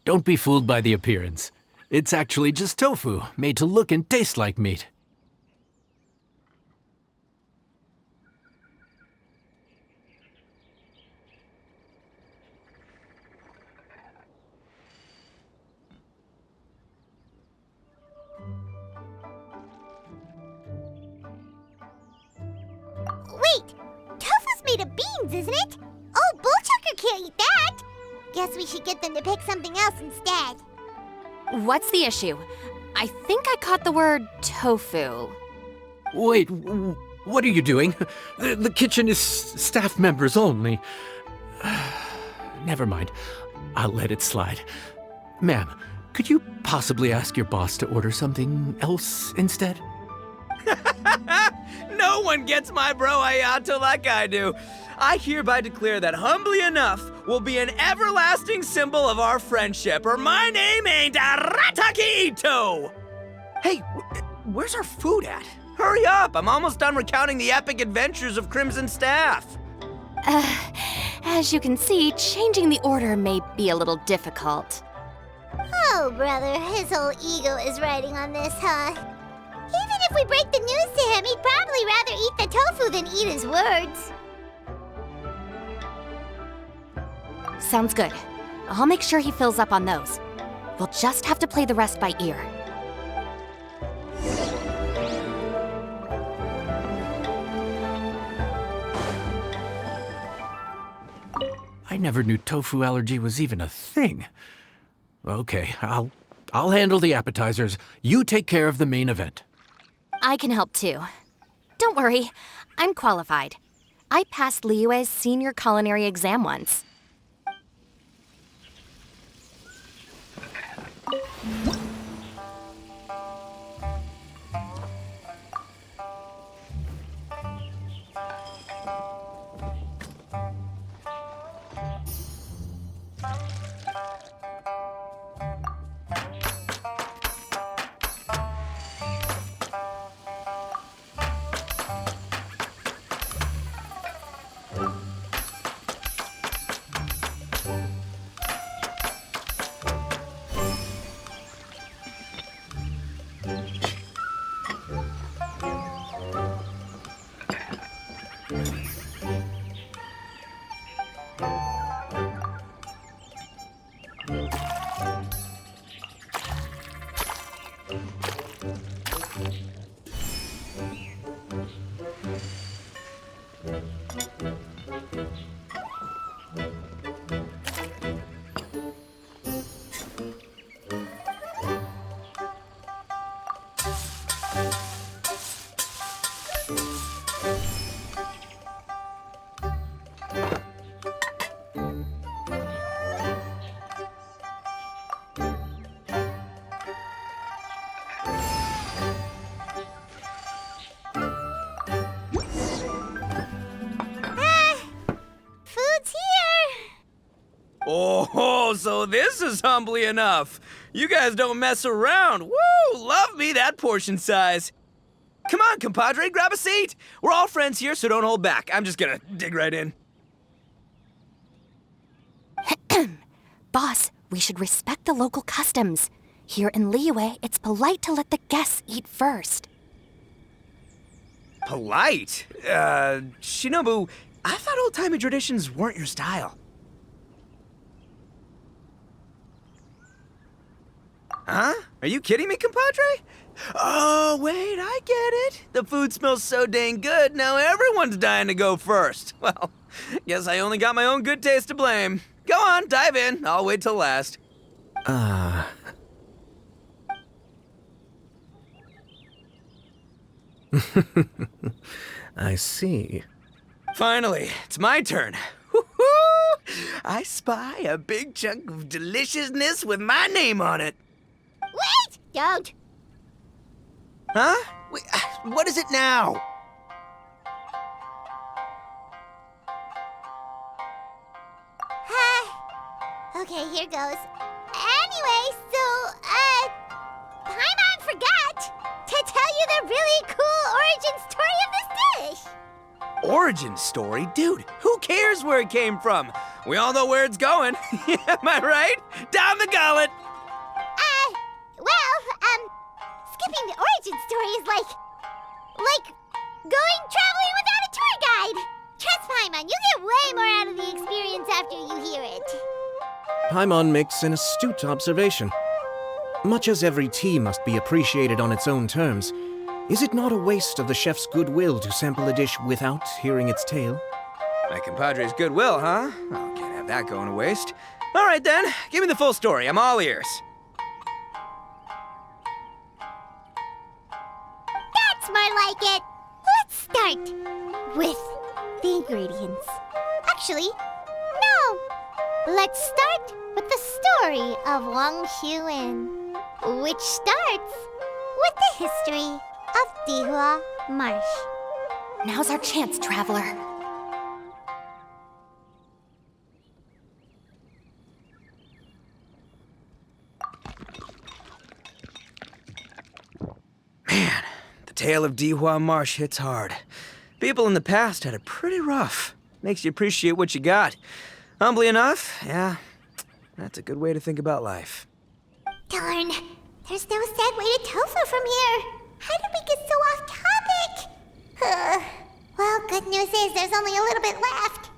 Don't be fooled by the appearance. It's actually just tofu, made to look and taste like meat. Wait, tofu's made of beans, isn't it? Oh, Bullchucker can't eat that. Guess we should get them to pick something else instead. What's the issue? I think I caught the word tofu. Wait, what are you doing? The kitchen is staff members only. Never mind. I'll let it slide. Ma'am, could you possibly ask your boss to order something else instead? No one gets my bro Ayato like I do. I hereby declare that Humbly Enough will be an everlasting symbol of our friendship, or my name ain't Arataki Ito! Hey, where's our food at? Hurry up, I'm almost done recounting the epic adventures of Crimson Staff. As you can see, changing the order may be a little difficult. Oh, brother, his whole ego is riding on this, huh? Even if we break the news to him, he'd probably rather eat the tofu than eat his words. Sounds good. I'll make sure he fills up on those. We'll just have to play the rest by ear. I never knew tofu allergy was even a thing. Okay, I'll handle the appetizers. You take care of the main event. I can help too. Don't worry, I'm qualified. I passed Liyue's senior culinary exam once. Oh, so this is Humbly Enough. You guys don't mess around. Woo! Love me that portion size. Come on, compadre, grab a seat. We're all friends here, so don't hold back. I'm just gonna dig right in. Boss, we should respect the local customs. Here in Liyue, it's polite to let the guests eat first. Polite? Shinobu, I thought old-timey traditions weren't your style. Huh? Are you kidding me, compadre? Oh, wait, I get it. The food smells so dang good, now everyone's dying to go first. Well, guess I only got my own good taste to blame. Go on, dive in. I'll wait till last. I see. Finally, it's my turn. Woo-hoo! I spy a big chunk of deliciousness with my name on it. Wait! Don't. Huh? Wait, what is it now? Okay, here goes. Anyway, so, Paimon forgot to tell you the really cool origin story of this dish. Origin story? Dude, who cares where it came from? We all know where it's going. Am I right? Down the gullet! Skipping the origin story is like going traveling without a tour guide. Trust Paimon, you get way more out of the experience after you hear it. Paimon makes an astute observation. Much as every tea must be appreciated on its own terms, is it not a waste of the chef's goodwill to sample a dish without hearing its tale? My compadre's goodwill, huh? Oh, can't have that going to waste. All right then, give me the full story. I'm all ears. That's more like it. Let's start with the ingredients. Actually, no. Let's start with the story of Wang Xuan, which starts with the history of Dihua Marsh. Now's our chance, traveler. Man, the tale of Dihua Marsh hits hard. People in the past had it pretty rough. Makes you appreciate what you got. Humbly enough, yeah, that's a good way to think about life. Darn, there's no segue to tofu from here. How did we get so off topic? Well, good news is there's only a little bit left.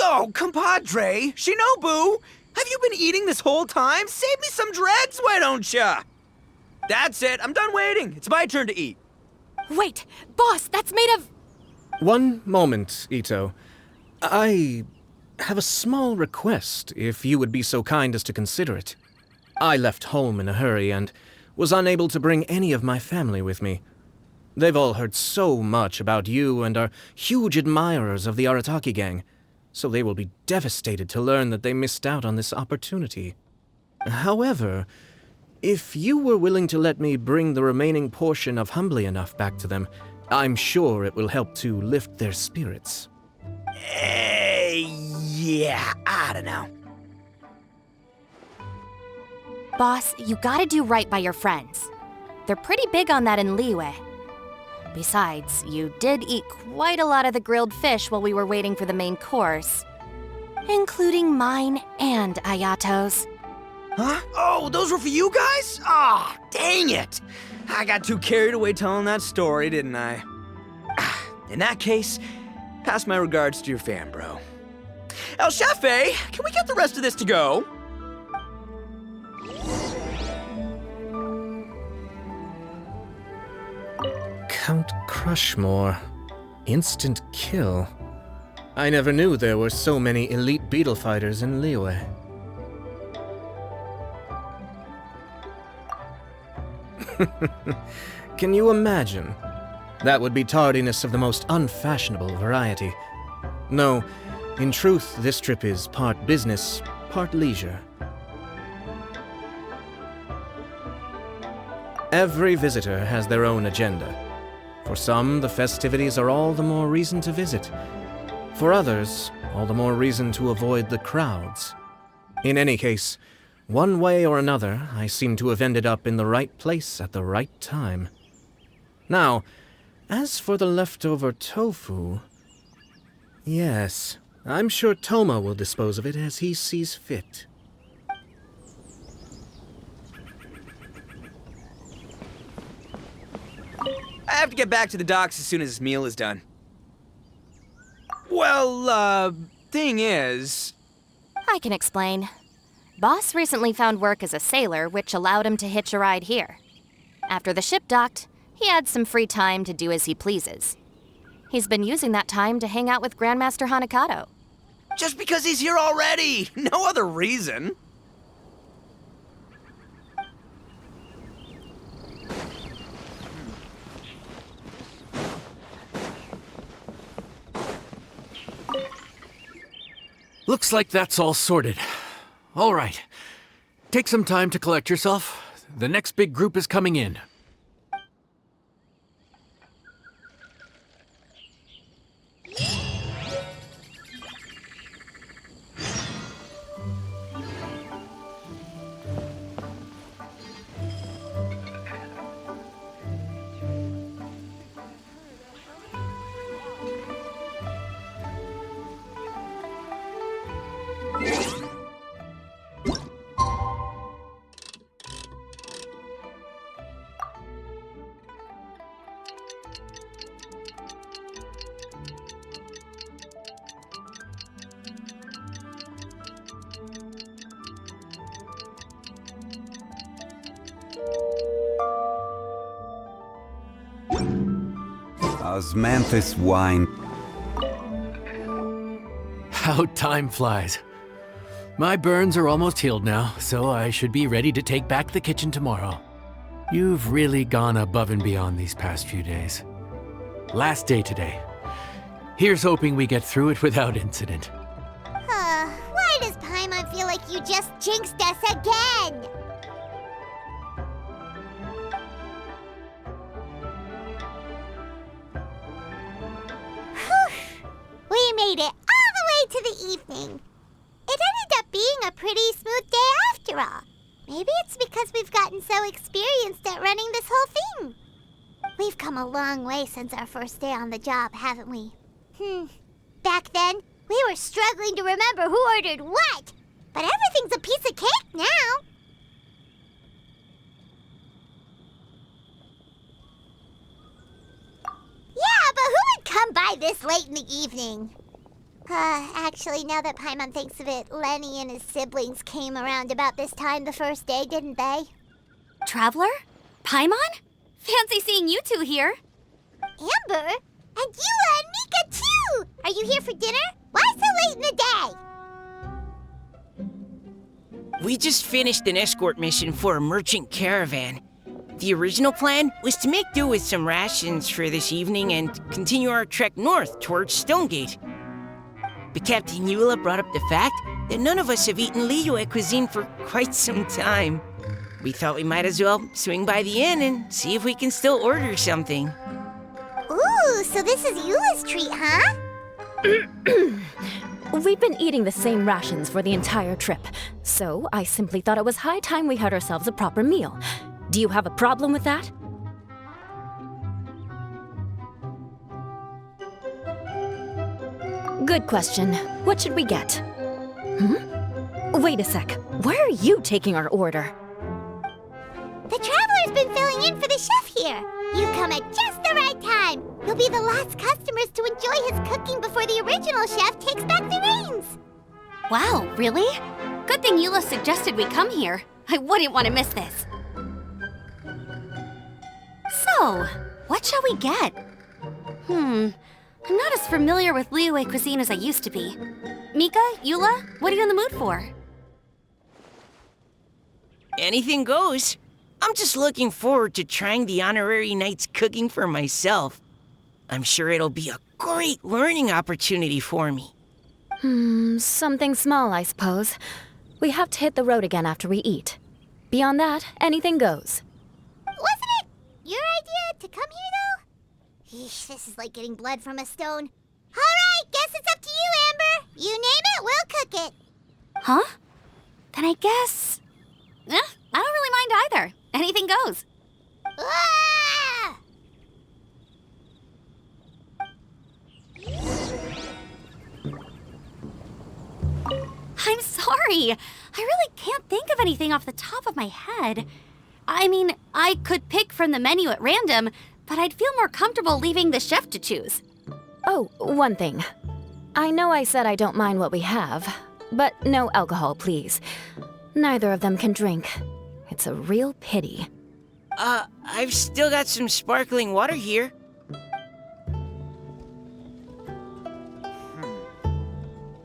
Oh, compadre, Shinobu, have you been eating this whole time? Save me some dregs, why don't ya? That's it, I'm done waiting. It's my turn to eat. Wait, boss, that's made of... One moment, Ito. I have a small request, if you would be so kind as to consider it. I left home in a hurry and was unable to bring any of my family with me. They've all heard so much about you and are huge admirers of the Arataki gang, so they will be devastated to learn that they missed out on this opportunity. However, if you were willing to let me bring the remaining portion of Humbly Enough back to them, I'm sure it will help to lift their spirits. Yeah, I don't know. Boss, you gotta do right by your friends. They're pretty big on that in Liyue. Besides, you did eat quite a lot of the grilled fish while we were waiting for the main course. Including mine and Ayato's. Huh? Oh, those were for you guys? Ah, dang it! I got too carried away telling that story, didn't I? In that case, pass my regards to your fan, bro. El Chefe, can we get the rest of this to go? Count Crushmore. Instant kill. I never knew there were so many elite beetle fighters in Liyue. Can you imagine? That would be tardiness of the most unfashionable variety. No, in truth, this trip is part business, part leisure. Every visitor has their own agenda. For some, the festivities are all the more reason to visit. For others, all the more reason to avoid the crowds. In any case, one way or another, I seem to have ended up in the right place at the right time. Now, as for the leftover tofu... Yes, I'm sure Toma will dispose of it as he sees fit. I have to get back to the docks as soon as this meal is done. Well, thing is... I can explain. Boss recently found work as a sailor, which allowed him to hitch a ride here. After the ship docked, he had some free time to do as he pleases. He's been using that time to hang out with Grandmaster Hanakato. Just because he's here already! No other reason! Looks like that's all sorted. All right. Take some time to collect yourself. The next big group is coming in. Osmanthus wine. How time flies. My burns are almost healed now, so I should be ready to take back the kitchen tomorrow. You've really gone above and beyond these past few days. Last day today. Here's hoping we get through it without incident. Why does Paimon feel like you just jinxed us again? We made it all the way to the evening. It ended up being a pretty smooth day after all. Maybe it's because we've gotten so experienced at running this whole thing. We've come a long way since our first day on the job, haven't we? Back then, we were struggling to remember who ordered what. But everything's a piece of cake now. Yeah, but who would come by this late in the evening? Actually, now that Paimon thinks of it, Lenny and his siblings came around about this time the first day, didn't they? Traveler? Paimon? Fancy seeing you two here. Amber? And Eula and Mika, too! Are you here for dinner? Why so late in the day? We just finished an escort mission for a merchant caravan. The original plan was to make do with some rations for this evening and continue our trek north towards Stonegate. But Captain Eula brought up the fact that none of us have eaten Liyue cuisine for quite some time. We thought we might as well swing by the inn and see if we can still order something. Ooh, so this is Eula's treat, huh? We've been eating the same rations for the entire trip, so I simply thought it was high time we had ourselves a proper meal. Do you have a problem with that? Good question. What should we get? Wait a sec. Why are you taking our order? The Traveler's been filling in for the chef here. You come at just the right time. You'll be the last customers to enjoy his cooking before the original chef takes back the reins. Wow, really? Good thing Eula suggested we come here. I wouldn't want to miss this. So, what shall we get? I'm not as familiar with Liyue cuisine as I used to be. Mika, Eula, what are you in the mood for? Anything goes. I'm just looking forward to trying the honorary knight's cooking for myself. I'm sure it'll be a great learning opportunity for me. Something small, I suppose. We have to hit the road again after we eat. Beyond that, anything goes. Wasn't it your idea to come here, though? Eesh, this is like getting blood from a stone. All right! guess it's up to you, Amber. You name it, we'll cook it. Huh? Then I guess... I don't really mind either. Anything goes. Ah! I'm sorry. I really can't think of anything off the top of my head. I mean, I could pick from the menu at random, but I'd feel more comfortable leaving the chef to choose. Oh, one thing. I know I said I don't mind what we have, but no alcohol, please. Neither of them can drink. It's a real pity. I've still got some sparkling water here.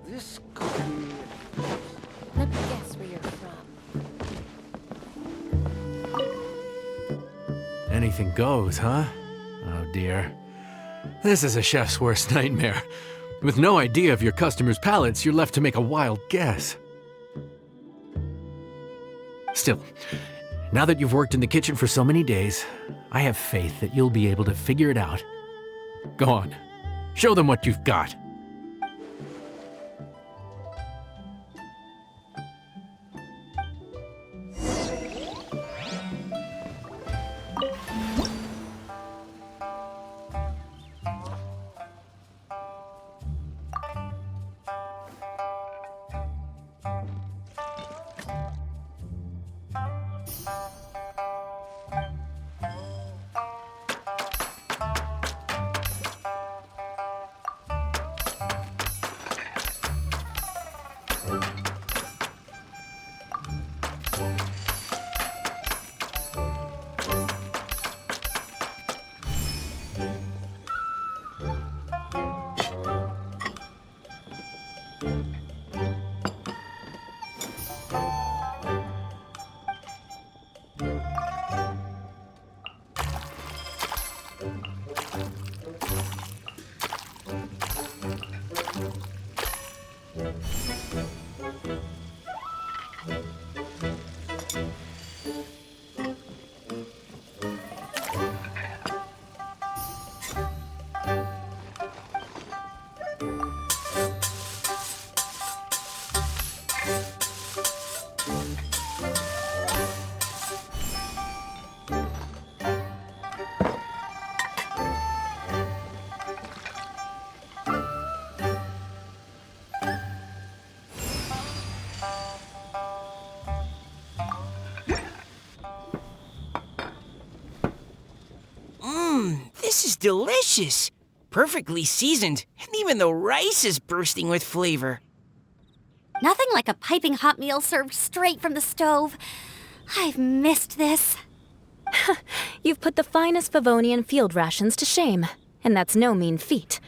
This could be... Let me guess where you're from. Anything goes, huh? Oh dear. This is a chef's worst nightmare. With no idea of your customers' palates, you're left to make a wild guess. Still, now that you've worked in the kitchen for so many days, I have faith that you'll be able to figure it out. Go on, show them what you've got. This is delicious. Perfectly seasoned, and even the rice is bursting with flavor. Nothing like a piping hot meal served straight from the stove. I've missed this. You've put the finest Favonian field rations to shame, and that's no mean feat.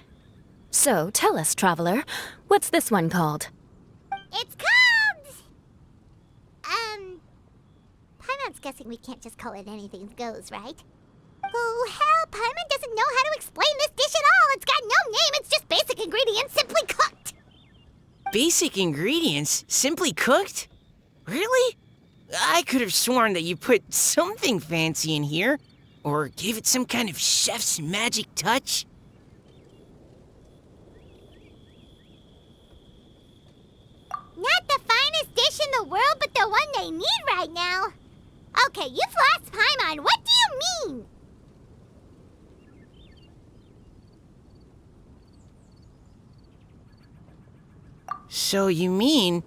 So, tell us, traveler, what's this one called? It's called... Paimon's guessing we can't just call it anything goes, right? Oh, hell, Paimon doesn't know how to explain this dish at all. It's got no name, it's just basic ingredients simply cooked. Basic ingredients? Simply cooked? Really? I could have sworn that you put something fancy in here, or gave it some kind of chef's magic touch. Not the finest dish in the world, but the one they need right now. Okay, you've lost Paimon. What do you mean? So you mean,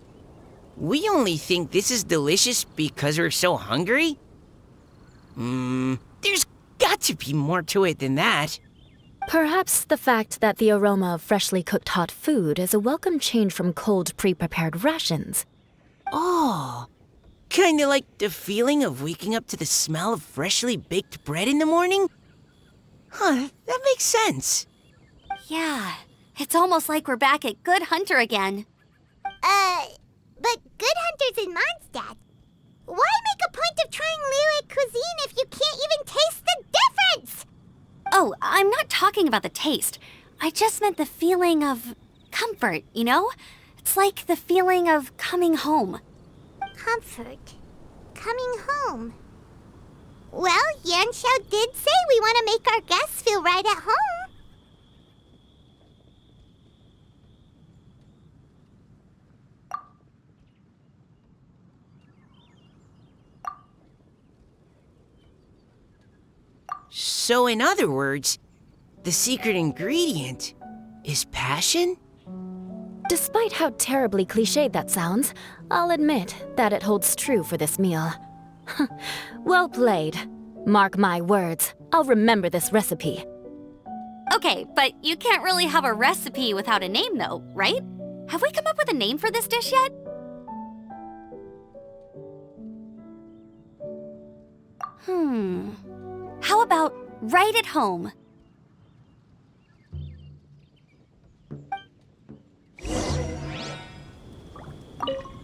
we only think this is delicious because we're so hungry? There's got to be more to it than that. Perhaps the fact that the aroma of freshly cooked hot food is a welcome change from cold, pre-prepared rations. Oh, kinda like the feeling of waking up to the smell of freshly baked bread in the morning? Huh, that makes sense. Yeah, it's almost like we're back at Good Hunter again. But Good Hunter's in Mondstadt. Why make a point of trying Liyue cuisine if you can't even taste the difference? Oh, I'm not talking about the taste. I just meant the feeling of comfort, you know? It's like the feeling of coming home. Comfort. Coming home. Well, Yanxiao did say we want to make our guests feel right at home. So in other words, the secret ingredient is passion? Despite how terribly cliched that sounds, I'll admit that it holds true for this meal. Well played. Mark my words, I'll remember this recipe. Okay, but you can't really have a recipe without a name though, right? Have we come up with a name for this dish yet? How about right at home?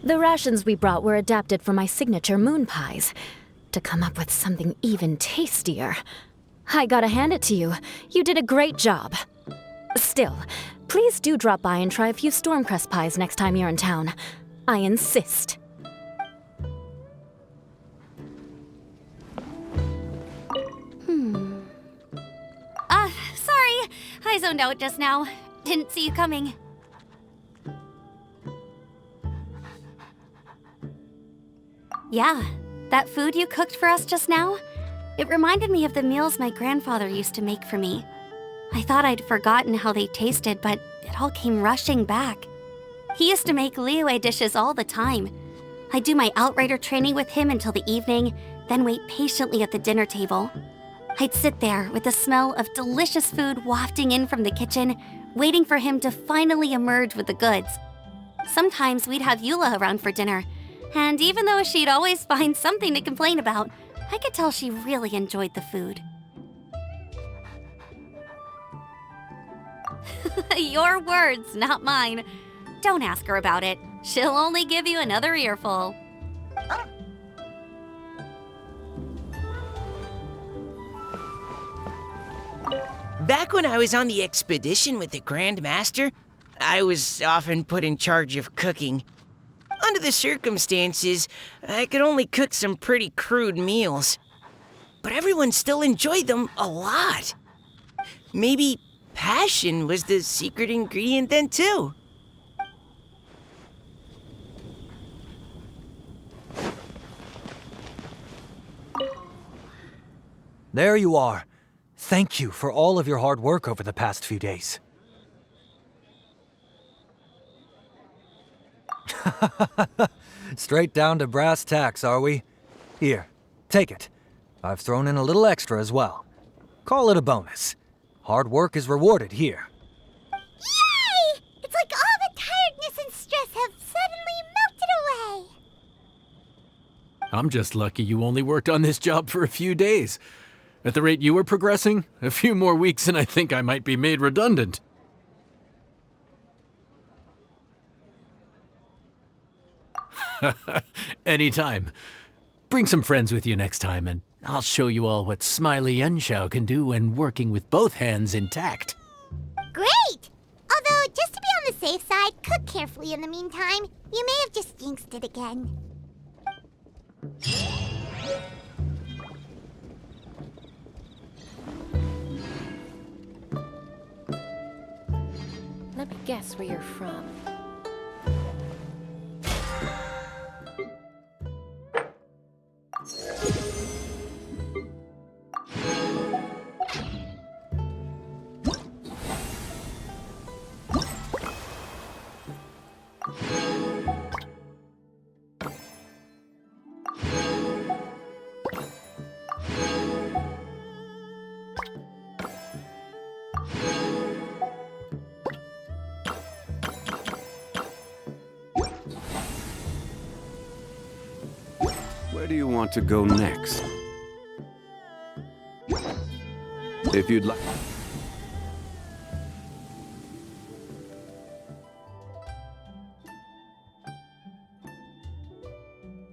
The rations we brought were adapted from my signature moon pies. To come up with something even tastier, I gotta hand it to you. You did a great job. Still, please do drop by and try a few Stormcrest pies next time you're in town. I insist. Sorry. I zoned out just now. Didn't see you coming. Yeah, that food you cooked for us just now? It reminded me of the meals my grandfather used to make for me. I thought I'd forgotten how they tasted, but it all came rushing back. He used to make Liyue dishes all the time. I'd do my outrider training with him until the evening, then wait patiently at the dinner table. I'd sit there with the smell of delicious food wafting in from the kitchen, waiting for him to finally emerge with the goods. Sometimes we'd have Eula around for dinner, and even though she'd always find something to complain about, I could tell she really enjoyed the food. Your words, not mine. Don't ask her about it. She'll only give you another earful. Back when I was on the expedition with the Grand Master, I was often put in charge of cooking. Under the circumstances, I could only cook some pretty crude meals. But everyone still enjoyed them a lot. Maybe passion was the secret ingredient then too. There you are. Thank you for all of your hard work over the past few days. Straight down to brass tacks, are we? Here, take it. I've thrown in a little extra as well. Call it a bonus. Hard work is rewarded here. Yay! It's like all the tiredness and stress have suddenly melted away. I'm just lucky you only worked on this job for a few days. At the rate you were progressing, a few more weeks and I think I might be made redundant. Anytime. Bring some friends with you next time, and I'll show you all what Smiley Yenshao can do when working with both hands intact. Great! Although, just to be on the safe side, cook carefully in the meantime. You may have just jinxed it again. Let me guess where you're from. Where do you want to go next? If you'd like...